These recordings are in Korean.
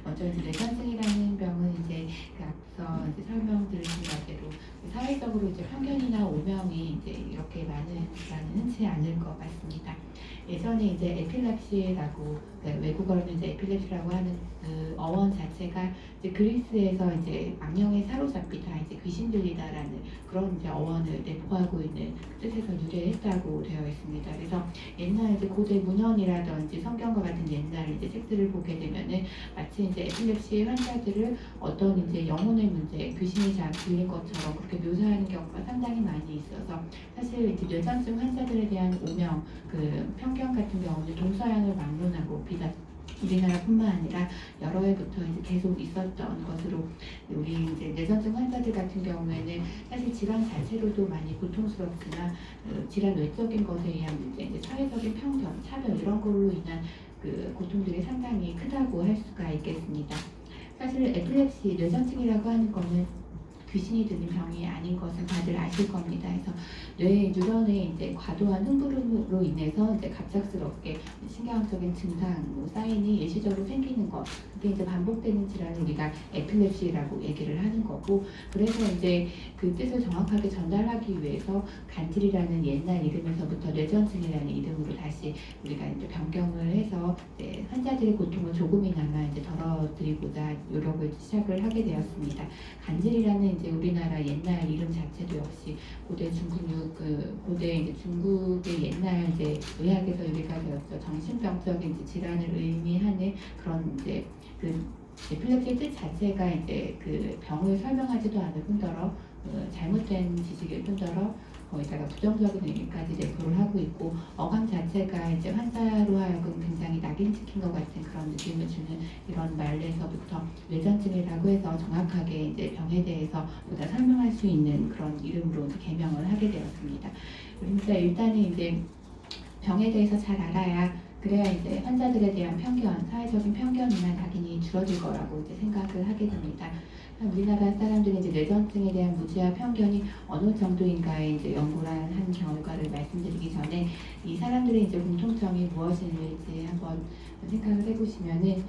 먼저 이제 뇌전증이라는 병은 이제 그 앞서 이제 설명드린 바대로 사회적으로 이제 편견이나 오명이 이제 이렇게 많은 질환은 흔치 않을 것 같습니다. 예전에 이제 에필랩시라고 외국어로는 이제 에필랩시라고 하는 그 어원 자체가 이제 그리스에서 이제 악령에 사로잡히다 이제 귀신 들리다라는 그런 이제 어원을 내포하고 있는 뜻에서 유래했다고 되어 있습니다. 그래서 옛날 이제 고대 문헌이라든지 성경과 같은 옛날 이제 책들을 보게 되면은 마치 이제 에필랩시 환자들을 어떤 이제 영혼의 문제, 귀신이 잘 들린 것처럼 그렇게 묘사하는 경우가 상당히 많이 있어서 사실 이제 뇌전증 환자들에 대한 오명, 그 편견 같은 경우는 동서양을 막론하고 비단 우리나라뿐만 아니라 여러 해부터 이제 계속 있었던 것으로 우리 이제 뇌전증 환자들 같은 경우에는 사실 질환 자체로도 많이 고통스럽지만 질환 외적인 것에 의한 문제, 이제 사회적인 편견, 차별 이런 걸로 인한 그 고통들이 상당히 크다고 할 수가 있겠습니다. 사실 에필랩시 뇌전증이라고 하는 거는 귀신이 들린 병이 아닌 것을 다들 아실 겁니다. 그래서 뇌 뉴런의 이제 과도한 흥분으로 인해서 이제 갑작스럽게 신경학적인 증상, 사인이 일시적으로 생기는 것, 그게 이제 반복되는 질환을 우리가 에필랩시라고 얘기를 하는 거고, 그래서 이제 그 뜻을 정확하게 전달하기 위해서 간질이라는 옛날 이름에서부터 뇌전증이라는 이름으로 다시 우리가 이제 변경을 해서 이제 환자들의 고통을 조금이나마 이제 덜어드리고자 노력을 시작을 하게 되었습니다. 간질이라는 이제 우리나라 옛날 이름 자체도 역시 고대 고대 이제 중국의 옛날 이제 의학에서 유래가 되었죠. 정신병적인 이제 질환을 의미하는 그런 이제 그 에필lep시의 뜻 자체가 이제 그 병을 설명하지도 않을 뿐더러 잘못된 지식일 뿐더러 거기다가 부정적인 의미까지 내포를 하고 있고 어감 자체가 이제 환자로 하여금 굉장히 낙인찍힌 것 같은 그런 느낌을 주는 이런 말에서부터 뇌전증이라고 해서 정확하게 이제 병에 대해서 보다 설명할 수 있는 그런 이름으로 개명을 하게 되었습니다. 그러니까 일단은 이제 병에 대해서 잘 알아야 그래야 이제 환자들에 대한 편견, 사회적인 편견이나 낙인이 줄어들 거라고 이제 생각을 하게 됩니다. 우리나라 사람들이 이제 뇌전증에 대한 무지와 편견이 어느 정도인가에 이제 연구를 한 결과를 말씀드리기 전에 이 사람들의 이제 공통점이 무엇인지 한번 생각을 해보시면은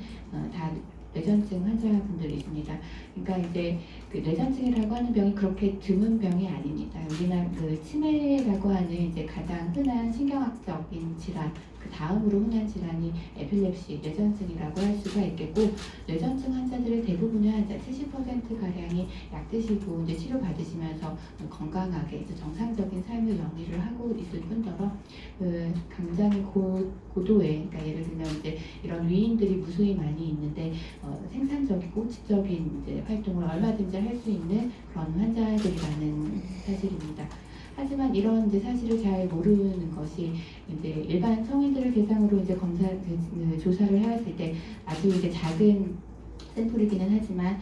다 뇌전증 환자분들이십니다. 그러니까 이제 그 뇌전증이라고 하는 병이 그렇게 드문 병이 아닙니다. 우리나라 그 치매라고 하는 이제 가장 흔한 신경학적인 질환, 그 다음으로 흔한 질환이 에필랩시, 뇌전증이라고 할 수가 있겠고, 뇌전증 환자들의 대부분의 환자 70%가량이 약 드시고 이제 치료받으시면서 건강하게 이제 정상적인 삶을 영위를 하고 있을 뿐더러 굉장히 고도의, 그러니까 예를 들면 이제 이런 위인들이 무수히 많이 있는데 생산적이고 지적인 이제 활동을 얼마든지 할 수 있는 그런 환자들이라는 사실입니다. 하지만 이런 이제 사실을 잘 모르는 것이 이제 일반 성인들을 대상으로 이제 조사를 해왔을 때 아주 이제 작은 샘플이기는 하지만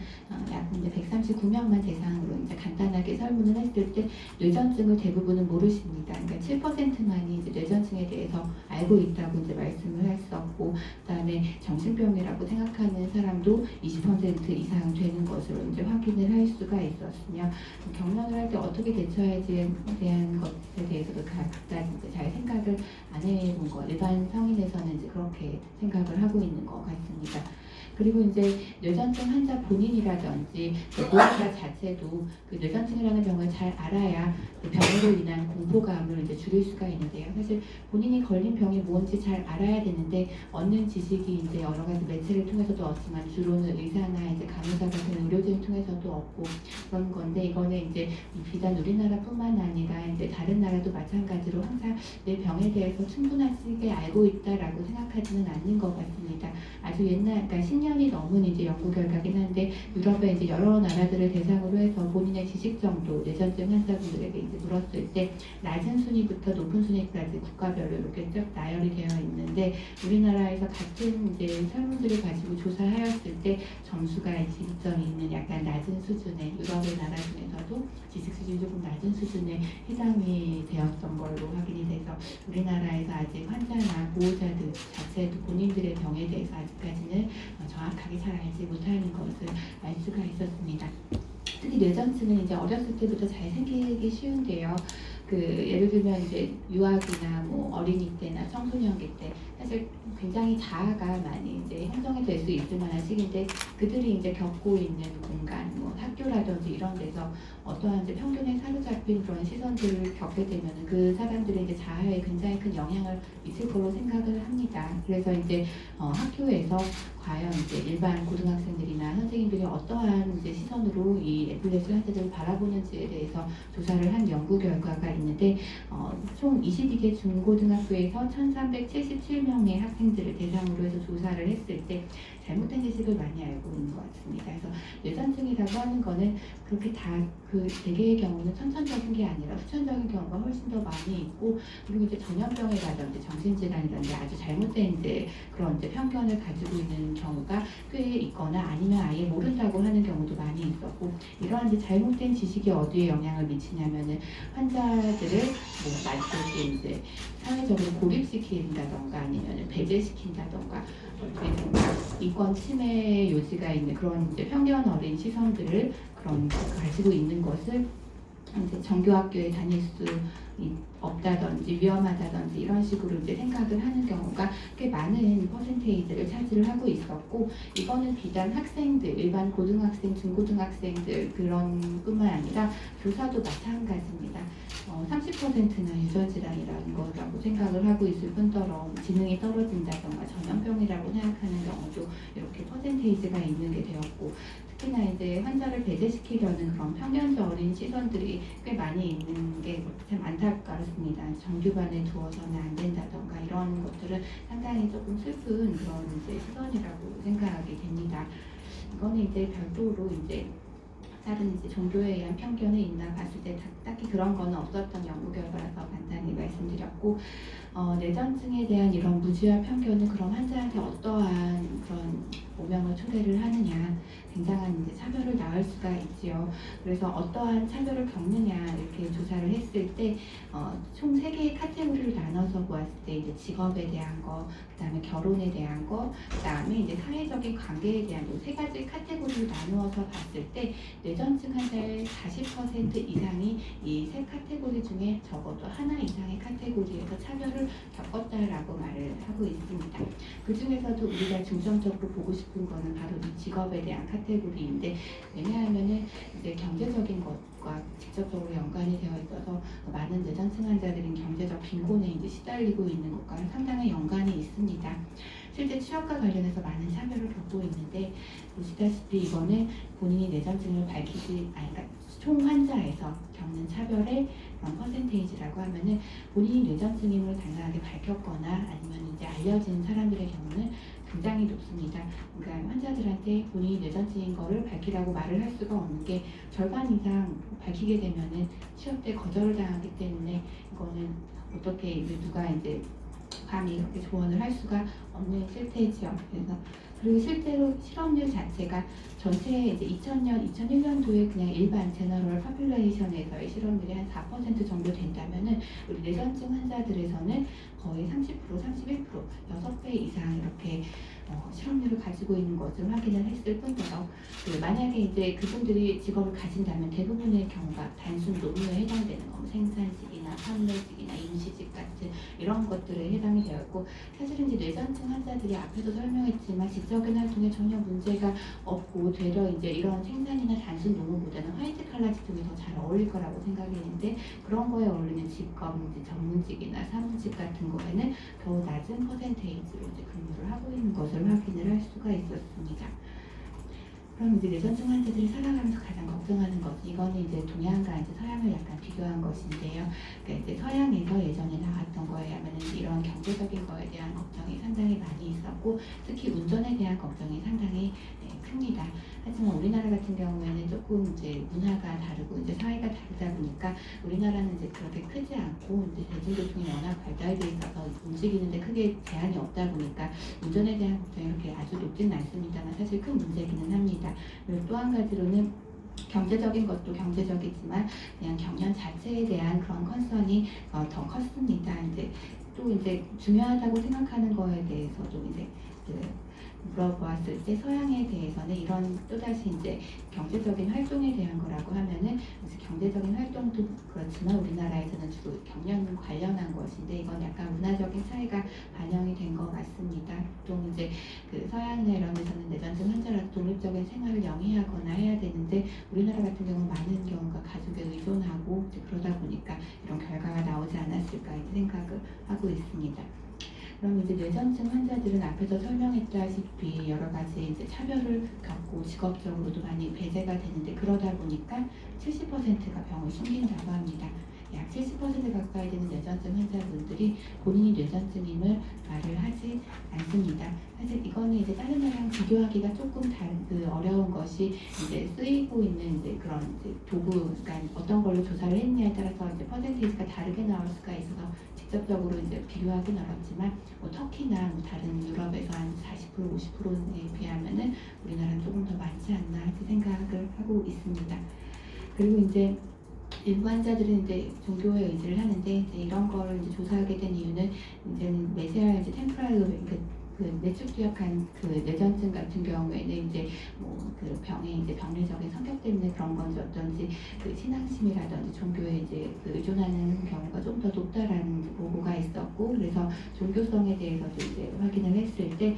약 이제 139명만 대상으로 이제 간단하게 설문을 했을 때 뇌전증을 대부분은 모르십니다. 그러니까 7%만이 이제 뇌전증에 대해서 알고 있다고 이제 말씀을 했었고, 그다음에 정신병이라고 생각하는 사람도 20% 이상 되는 것으로 이제 확인을 할 수가 있었으며, 경련을 할 때 어떻게 대처할지에 대한 것에 대해서도 그다지 이제 잘 생각을 안 해본 것, 일반 성인에서는 이제 그렇게 생각을 하고 있는 것 같습니다. 그리고 이제 뇌전증 환자 본인이라든지 보호자 자체도 그 뇌전증이라는 병을 잘 알아야 그 병으로 인한 공포감을 이제 줄일 수가 있는데요. 사실 본인이 걸린 병이 뭔지 잘 알아야 되는데 얻는 지식이 이제 여러 가지 매체를 통해서도 얻지만 주로는 의사나 이제 간호사 같은 의료진 통해서도 얻고 그런 건데, 이거는 이제 비단 우리나라뿐만 아니라 이제 다른 나라도 마찬가지로 항상 내 병에 대해서 충분하게 알고 있다라고 생각하지는 않는 것 같습니다. 아주 옛날, 그러니까 10년이 넘은 이제 연구 결과긴 한데 유럽의 이제 여러 나라들을 대상으로 해서 본인의 지식 정도 뇌전증 환자분들에게 이제 물었을 때 낮은 순위부터 높은 순위까지 국가별로 이렇게 쭉 나열이 되어 있는데, 우리나라에서 같은 이제 설문들을 가지고 조사하였을 때 점수가 지급점이 있는 약간 낮은 수준의 유럽의 나라 중에서도 지식 수준이 조금 낮은 수준에 해당이 되었던 걸로 확인이 돼서 우리나라에서 아직 환자나 보호자들 자체도 본인들의 병에 대해서 아직까지는 정확하게 잘 알지 못하는 것을 알 수가 있었습니다. 특히 뇌전증은 이제 어렸을 때부터 잘 생기기 쉬운데요. 그 예를 들면 이제 유아기나 뭐 어린이 때나 청소년기 때 사실 굉장히 자아가 많이 이제 형성이 될 수 있을 만한 시기인데 그들이 이제 겪고 있는 공간, 뭐 학교라든지 이런 데서 어떠한 이제 편견에 사로잡힌 그런 시선들을 겪게 되면 그 사람들의 이제 자아에 굉장히 큰 영향을 미칠 거로 생각을 합니다. 그래서 이제 학교에서 과연 이제 일반 고등학생들이나 선생님들이 어떠한 이제 시선으로 이 에필레시 환자들을 바라보는지에 대해서 조사를 한 연구 결과가 있는데 총 22개 중고등학교에서 1,377명의 학생들을 대상으로 해서 조사를 했을 때 잘못된 지식을 많이 알고 있는 것 같습니다. 그래서 뇌전증이라고 하는 거는 그렇게 다 그 대개의 경우는 선천적인 게 아니라 후천적인 경우가 훨씬 더 많이 있고 그리고 이제 전염병이라든지 정신질환이라든지 아주 잘못된 이제 그런 이제 편견을 가지고 있는 경우가 꽤 있거나 아니면 아예 모른다고 하는 경우도 많이 있었고 이러한 이제 잘못된 지식이 어디에 영향을 미치냐면은 환자들을 뭐 이렇게 이제 사회적으로 고립시킨다던가 아니면 배제시킨다던가 그래서 인권 침해 요지가 있는 그런 이제 편견 어린 시선들을 그런 가지고 있는 것을 이제 정규학교에 다닐 수 없다든지 위험하다든지 이런 식으로 이제 생각을 하는 경우가 꽤 많은 퍼센테이지를 차지를 하고 있었고 이거는 비단 학생들, 일반 고등학생, 중고등학생들 그런 뿐만 아니라 교사도 마찬가지입니다. 30%는 유전질환이라는 거라고 생각을 하고 있을 뿐더러 지능이 떨어진다던가 전염병이라고 생각하는 경우도 이렇게 퍼센테이지가 있는 게 되었고 특히나 이제 환자를 배제시키려는 그런 편견적 어린 시선들이 꽤 많이 있는 게 참 안타깝습니다. 정규반에 두어서는 안 된다던가 이런 것들은 상당히 조금 슬픈 그런 이제 시선이라고 생각이 됩니다. 이거는 이제 별도로 이제 다른 이제 종교에 의한 편견이 있나 봤을 때 딱히 그런 거는 없었던 연구 결과라서 간단히 말씀드렸고 뇌전증에 대한 이런 무지와 편견은 그런 환자한테 어떠한 그런 오명을 초래를 하느냐 굉장한 이제 차별을 낳을 수가 있지요. 그래서 어떠한 차별을 겪느냐 이렇게 조사를 했을 때 총 3개의 카테고리를 나눠서 보았을 때 이제 직업에 대한 거, 그다음에 결혼에 대한 거, 그다음에 이제 사회적인 관계에 대한 거 3가지 카테고리를 나누어서 봤을 때 뇌전증 환자의 40% 이상이 이 3카테고리 중에 적어도 하나 이상의 카테고리에서 차별을 겪었다라고 말을 하고 있습니다. 그 중에서도 우리가 중점적으로 보고 싶은 거는 바로 이 직업에 대한 카테고리인데 왜냐하면은 이제 경제적인 것과 직접적으로 연관이 되어 있어서 많은 뇌전증 환자들은 경제적 빈곤에 이제 시달리고 있는 것과 상당한 연관이 있습니다. 실제 취업과 관련해서 많은 차별을 겪고 있는데 보시다시피 이거는 본인이 뇌전증을 그러니까 총 환자에서 겪는 차별의 그런 퍼센테이지라고 하면은 본인이 뇌전증임을 당당하게 밝혔거나 아니면 이제 알려진 사람들의 경우는 굉장히 높습니다. 그러니까 환자들한테 본인이 뇌전증인 거를 밝히라고 말을 할 수가 없는 게 절반 이상 밝히게 되면은 취업 때 거절을 당하기 때문에 이거는 어떻게 이제 누가 이제 감히 이렇게 조언을 할 수가 없는 실태지요. 그리고 실제로 실업률 자체가 전체 이제 2000년, 2001년도에 그냥 일반 제너럴 파퓰레이션에서의 실업률이 한 4% 정도 된다면은 우리 뇌전증 환자들에서는 거의 30%, 31%, 6배 이상 이렇게 실업률을 가지고 있는 것을 확인을 했을 뿐더러 만약에 이제 그분들이 직업을 가진다면 대부분의 경우가 단순 노무에 해당되는 거, 생산직이나 판매직이나 임시직 같은 이런 것들에 해당이 되었고 사실은 이제 뇌전증 환자들이 앞에서 설명했지만 지적인 활동에 전혀 문제가 없고 되려 이제 이런 생산이나 단순 노무보다는 화이트 칼라 직종이 더 잘 어울릴 거라고 생각했는데 그런 거에 어울리는 직업, 이제 전문직이나 사무직 같은 거에는 겨우 낮은 퍼센테이지로 이제 근무를 하고 있는 것을 확인을 할 수가 있었습니다. 그럼 이제 뇌전증 환자들이 살아가면서 가장 걱정하는 것, 이거는 이제 동양과 이제 서양을 약간 비교한 것인데요. 그러니까 이제 서양에서 예전에 나왔던 거에 하면은 이런 경제적인 거에 대한 걱정이 상당히 많이 있었고, 특히 운전에 대한 걱정이 상당히 큽니다. 하지만 우리나라 같은 경우에는 조금 이제 문화가 다르고 이제 사회가 다르다 보니까 우리나라는 이제 그렇게 크지 않고 이제 대중교통이 워낙 발달돼 있어서 움직이는데 크게 제한이 없다 보니까 운전에 대한 걱정이 이렇게 아주 높지는 않습니다만 사실 큰 문제기는 합니다. 그리고 또 한 가지로는 경제적인 것도 경제적이지만 그냥 경련 자체에 대한 그런 컨선이 더 컸습니다. 이제 또 이제 중요하다고 생각하는 거에 대해서도 이제 그 물어보았을 때 서양에 대해서는 이런 또다시 이제 경제적인 활동에 대한 거라고 하면은 이제 경제적인 활동도 그렇지만 우리나라에서는 주로 경영 관련한 것인데 이건 약간 문화적인 차이가 반영이 된 것 같습니다. 보통 이제 그 서양이나 이런 데서는 뇌전증 환자라도 독립적인 생활을 영위하거나 해야 되는데 우리나라 같은 경우 많은 경우가 가족에 의존하고 이제 그러다 보니까 이런 결과가 나오지 않았을까 이렇게 생각을 하고 있습니다. 그럼 이제 뇌전증 환자들은 앞에서 설명했다시피 여러 가지 이제 차별을 겪고 직업적으로도 많이 배제가 되는데 그러다 보니까 70%가 병을 숨긴다고 합니다. 약 70% 가까이 되는 뇌전증 환자분들이 본인이 뇌전증임을 말을 하지 않습니다. 사실 이거는 이제 다른 나라랑 비교하기가 조금 어려운 것이 이제 쓰이고 있는 이제 그런 이제 도구, 그러니까 어떤 걸로 조사를 했냐에 따라서 이제 퍼센테이지가 다르게 나올 수가 있어서 직접적으로 이제 비교하기는 어렵지만 뭐 터키나 뭐 다른 유럽에서 한 40% 50%에 비하면은 우리나라는 조금 더 많지 않나 이렇게 생각을 하고 있습니다. 그리고 이제 일부 환자들은 이제 종교에 의지를 하는데 이제 이런 거를 이제 조사하게 된 이유는 이제는 메시아 이제 템포랄 그 내축투약한 그 뇌전증 같은 경우에는 이제 뭐 그 병의 이제 병리적인 성격 때문에 그런 건지 어떤지 그 신앙심이라든지 종교에 이제 그 의존하는 경우가 좀 더 높다라는 보고가 있었고 그래서 종교성에 대해서도 이제 확인을 했을 때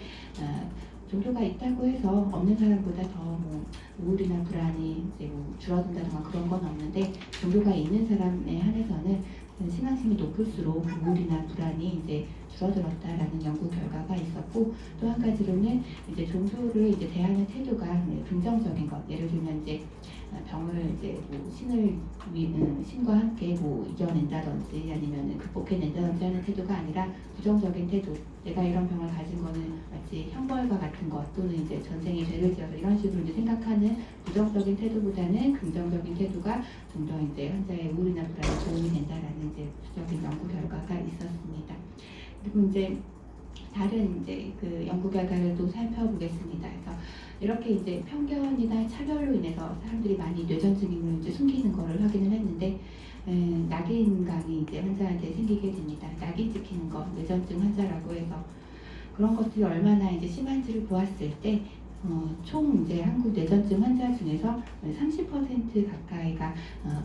종교가 있다고 해서 없는 사람보다 더 뭐 우울이나 불안이 이제 뭐 줄어든다거나 그런 건 없는데 종교가 있는 사람에 한해서는 신앙심이 높을수록 우울이나 불안이 이제 줄어들었다라는 연구 결과가 있었고 또 한 가지로는 이제 종교를 이제 대하는 태도가 긍정적인 것 예를 들면 이제 병을 이제 뭐 신과 함께 뭐 이겨낸다든지 아니면 극복해낸다든지 하는 태도가 아니라 부정적인 태도 내가 이런 병을 가진 거는 마치 형벌과 같은 것 또는 이제 전생에 죄를 지어서 이런 식으로 이제 생각하는 부정적인 태도보다는 긍정적인 태도가 좀 더 이제 환자의 우울이나 불안에 도움이 된다라는 이제 구체적인 연구 결과가 있었습니다. 그리고 이제 다른 이제 그 연구 결과를 또 살펴보겠습니다. 그래서 이렇게 이제 편견이나 차별로 인해서 사람들이 많이 뇌전증임을 이제 숨기는 거를 확인을 했는데 낙인감이 이제 환자한테 생기게 됩니다. 낙인 찍히는 거, 뇌전증 환자라고 해서 그런 것들이 얼마나 이제 심한지를 보았을 때 총 이제 한국 뇌전증 환자 중에서 30% 가까이가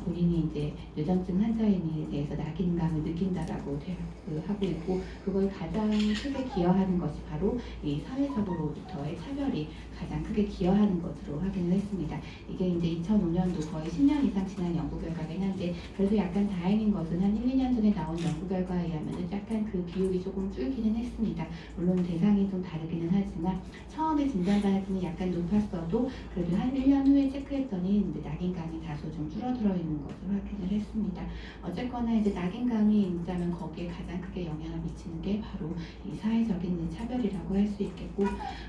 본인이 이제 뇌전증 환자임에 대해서 낙인감을 느낀다라고 하고 있고 그걸 가장 크게 기여하는 것이 바로 이 사회적으로부터의 차별이 가장 크게 기여하는 것으로 확인을 했습니다. 이게 이제 2005년도 거의 10년 이상 지난 연구 결과긴 한데 그래서 약간 다행인 것은 한 1, 2년 전에 나온 연구 결과에 의하면 약간 그 비율이 조금 줄기는 했습니다. 물론 대상이 좀 다르기는 하지만 처음에 진단받을 때는 약간 높았어도 그래도 한 1년 후에 체크했더니 이제 낙인감이 다소 좀 줄어들어 있는 것을 확인을 했습니다. 어쨌거나 이제 낙인감이 있다면 거기에 가장 크게 영향을 미치는 게 바로 이 사회적인 차별이라고 할 수 있겠고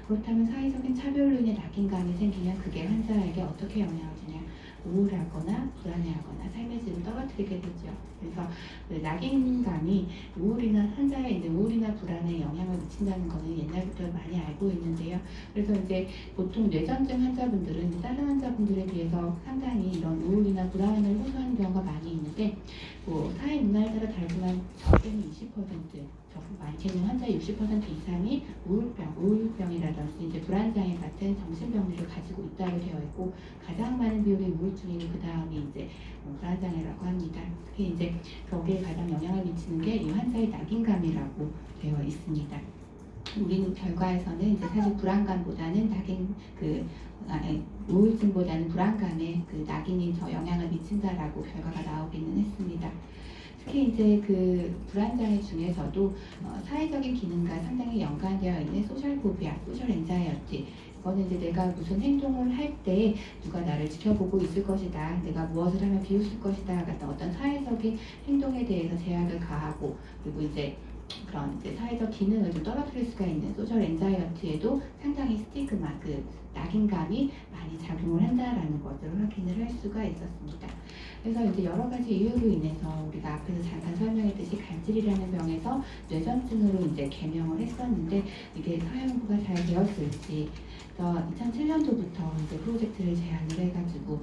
그렇다면 사회적인 차별로 인해 낙인감이 생기면 그게 환자에게 어떻게 영향을 주냐 우울하거나 불안해하거나 삶의 질을 떨어뜨리게 되죠. 그래서 그 낙인감이 우울이나 환자의 이제 우울이나 불안에 영향을 미친다는 것은 옛날부터 많이 알고 있는데요. 그래서 이제 보통 뇌전증 환자분들은 다른 환자분들에 비해서 상당히 이런 우울이나 불안을 호소하는 경우가 많이 있는데 뭐 사회 문화에 따라 다르지만 적게는 20%, 많게는 환자의 60% 이상이 우울병이라든지 이제 불안장애 같은 정신병리를 가지고 있다고 되어 있고 가장 많은 비율의 우울증이고 그 다음이 이제 불안장애라고 합니다. 특히 이제 거기에 가장 영향을 미치는 게 이 환자의 낙인감이라고 되어 있습니다. 우리는 결과에서는 이제 사실 불안감보다는 우울증보다는 불안감에 그 낙인이 더 영향을 미친다라고 결과가 나오기는 했습니다. 특히 이제 그 불안장애 중에서도 사회적인 기능과 상당히 연관되어 있는 소셜포비아, 소셜 엔자이어티 이거는 이제 내가 무슨 행동을 할 때 누가 나를 지켜보고 있을 것이다, 내가 무엇을 하면 비웃을 것이다 같은 어떤 사회적인 행동에 대해서 제약을 가하고 그리고 이제 그런 이제 사회적 기능을 좀 떨어뜨릴 수가 있는 소셜 엔자이어티에도 상당히 스티그마, 그 낙인감이 많이 작용을 한다라는 것을 확인을 할 수가 있었습니다. 그래서 이제 여러 가지 이유로 인해서 우리가 앞에서 잠깐 설명했듯이 간질이라는 병에서 뇌전증으로 이제 개명을 했었는데 이게 사연부가 잘 되었을지 2007년도부터 이제 프로젝트를 제안을 해가지고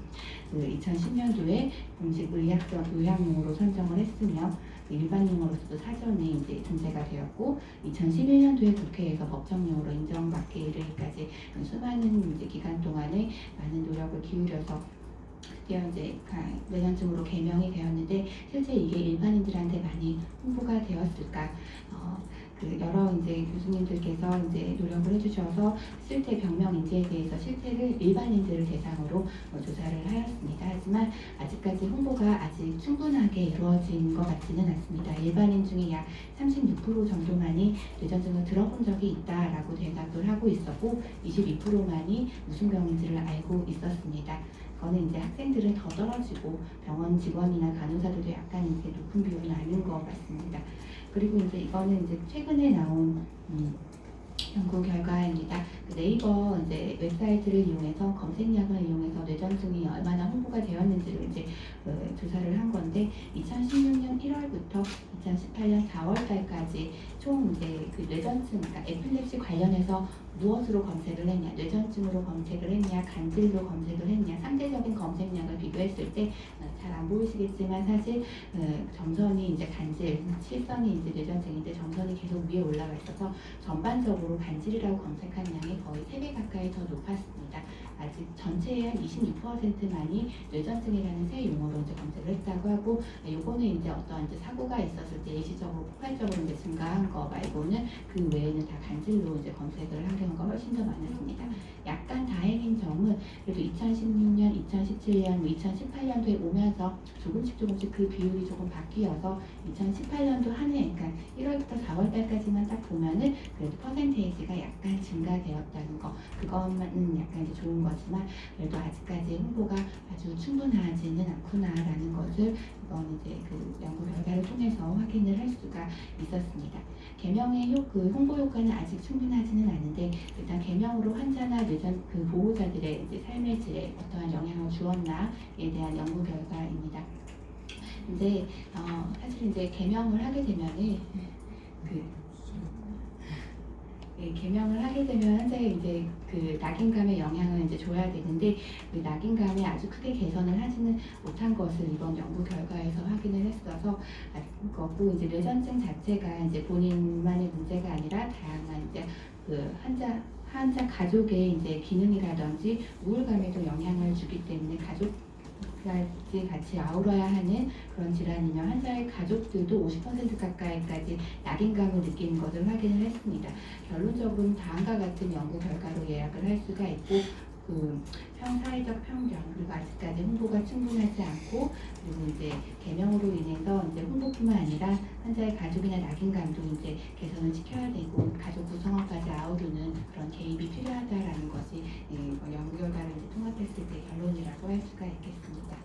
그 2010년도에 공식 의학용으로 선정을 했으며 일반용어로서도 사전에 이제 등재가 되었고 2011년도에 국회에서 법정용어로 인정받게 이르기까지 수많은 이제 기간 동안에 많은 노력을 기울여서 드디어 이제 뇌전증으로 개명이 되었는데 실제 이게 일반인들한테 많이 홍보가 되었을까? 여러 이제 교수님들께서 이제 노력을 해주셔서 실제 병명 인지에 대해서 실태를 일반인들을 대상으로 조사를 하였습니다. 하지만 아직까지 홍보가 아직 충분하게 이루어진 것 같지는 않습니다. 일반인 중에 약 36% 정도만이 뇌전증을 들어본 적이 있다라고 대답을 하고 있었고 22%만이 무슨 병인지를 알고 있었습니다. 그거는 이제 학생들은 더 떨어지고 병원 직원이나 간호사들도 약간 이제 높은 비율이 나는 것 같습니다. 그리고 이제 이거는 이제 최근에 나온 연구 결과입니다. 네이버 이제 웹사이트를 이용해서 검색량을 이용해서 뇌전증이 얼마나 홍보가 되었는지를 이제 조사를 한 건데 2016년 1월부터 2018년 4월달까지 총 이제 그 뇌전증, 그러니까 에필lep시 관련해서 무엇으로 검색을 했냐, 뇌전증으로 검색을 했냐, 간질로 검색을 했냐, 상대적인 검색량을 비교했을 때 잘 안 보이시겠지만 사실 점선이 이제 간질, 실선이 이제 뇌전증인데 점선이 계속 위에 올라가 있어서 전반적으로 간질이라고 검색한 양이 거의 3배 가까이 더 높았습니다. 아직 전체의 한 26%만이 뇌전증이라는 새 용어로 이제 검색을 했다고 하고, 요거는 이제 어떤 이제 사고가 있었을 때 일시적으로 폭발적으로 이제 증가한 거 말고는 그 외에는 다 간질로 이제 검색을 한 경우가 훨씬 더 많았습니다. 약간 다행인 점은 그래도 2016년, 2017년, 2018년도에 오면서 조금씩 그 비율이 조금 바뀌어서 2018년도 한 해, 그러니까 1월부터 4월달까지만 딱 보면은 그래도 퍼센테이지가 약간 증가되었다는 거, 그것만은 약간 이제 좋은 거지만 그래도 아직까지 홍보가 아주 충분하지는 않구나라는 것을 이번 이제 그 연구 결과를 통해서 확인을 할 수가 있었습니다. 개명의 그 홍보 효과는 아직 충분하지는 않은데 일단 개명으로 환자나 그 보호자들의 이제 삶의 질에 어떠한 영향을 주었나에 대한 연구 결과입니다. 근데 사실 이제 개명을 하게 되면은 개명을 하게 되면 환자의 이제 그 낙인감에 영향을 이제 줘야 되는데 그 낙인감에 아주 크게 개선을 하지는 못한 것을 이번 연구 결과에서 확인을 했어서 거고 이제 뇌전증 자체가 이제 본인만의 문제가 아니라 다양한 이제 그 환자 가족의 이제 기능이라든지 우울감에도 영향을 주기 때문에 가족까지 같이 아울러야 하는 그런 질환이며 환자의 가족들도 50% 가까이까지 낙인감을 느끼는 것을 확인을 했습니다. 결론적으로는 다음과 같은 연구 결과로 요약을 할 수가 있고 그 사회적 편견 그리고 아직까지 홍보가 충분하지 않고 그리고 이제 개명으로 인해서 이제 홍보뿐만 아니라 환자의 가족이나 낙인감도 이제 개선을 시켜야 되고 가족 구성원까지 아우르는 그런 개입이 필요하다라는 것이 연구 결과를 이제 통합했을 때 결론이라고 할 수가 있겠습니다.